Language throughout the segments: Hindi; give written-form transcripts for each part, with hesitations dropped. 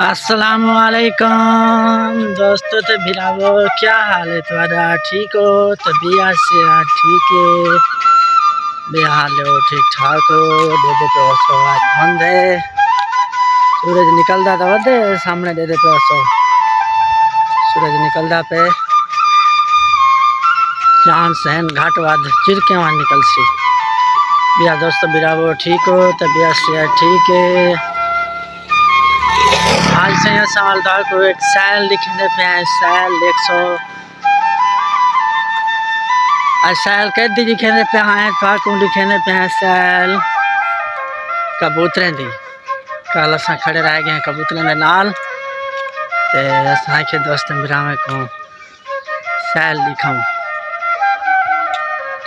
अस्सलामुअलैकुम दोस्तों तो भिरावो, क्या हाल है तुम्हारा? ठीक हो? तबीयत से ठीक है? बेहाल हो? ठीक ठाक हो? दे दे पे सो आज बंद है, सूरज निकलता था वधे सामने दे दे पे सो सूरज निकलता पे जान सहन घाट वाद चिरके वहाँ निकल सी बिया। दोस्तों भिरावो ठीक हो? तबीयत से ठीक है? आज से सवाल था को एक सैल लिखने पे है, सैल 100 सैल कैदी लिखने पे हैं, को लिखने पे हैं सैल कबूतरें दी। कल अस खड़े रह गए हैं कबूतरें के नाल ते असांखे दोस्त मिरावे को सैल लिखाऊं।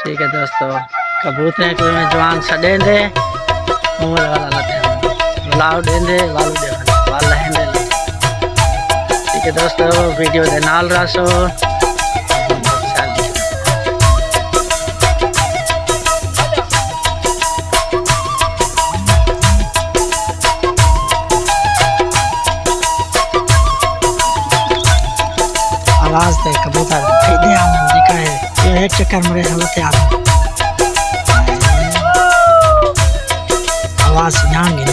ठीक है दोस्तों, कबूतरें को में जवान सड़े दे उम्र वाला लगे लाव देंदे वालू दे वाला है। ठीक है दोस्तों, वीडियो दे नाल रासो। आवाज दे कबूतर दे दिखा है ये एक चक्कर मेरे हलते आ आवाज यांगे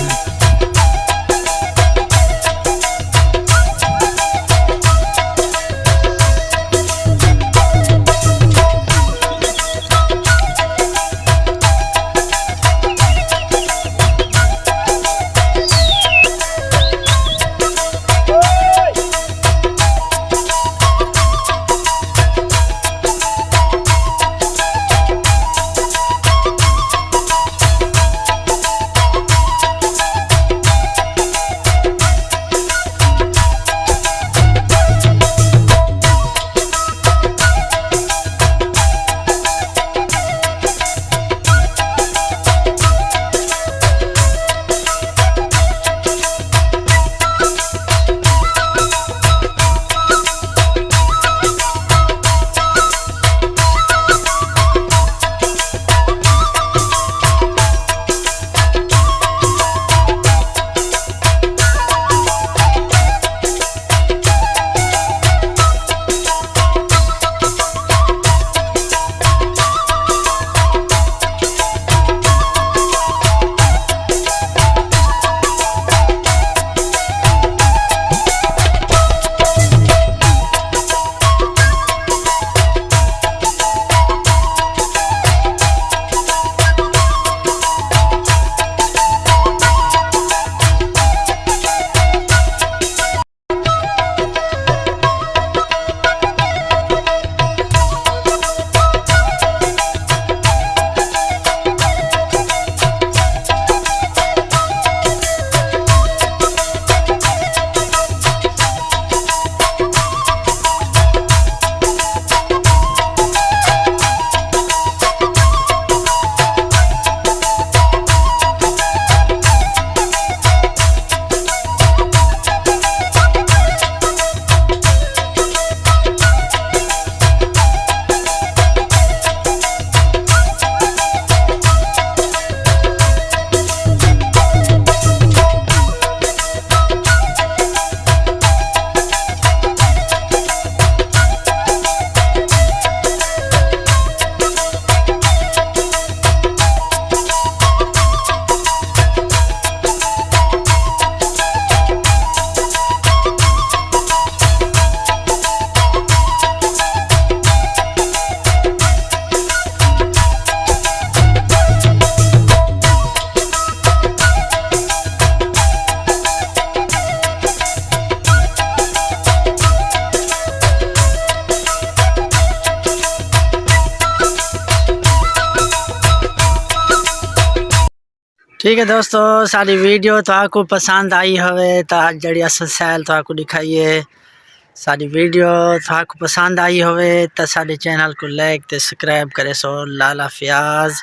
ठीक है दोस्तों, सारी वीडियो तो आपको पसंद आई होवे तो जड़ी असल सैल तो आपको दिखाइए। सारी वीडियो तो आपको पसंद आई होवे तो सारे चैनल को लाइक ते सब्सक्राइब करे सो लाला फयाज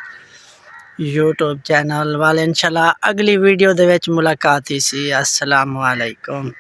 यूट्यूब चैनल वाले। इंशाल्लाह अगली वीडियो दे विच मुलाकात ही सी। अस्सलाम वालेकुम।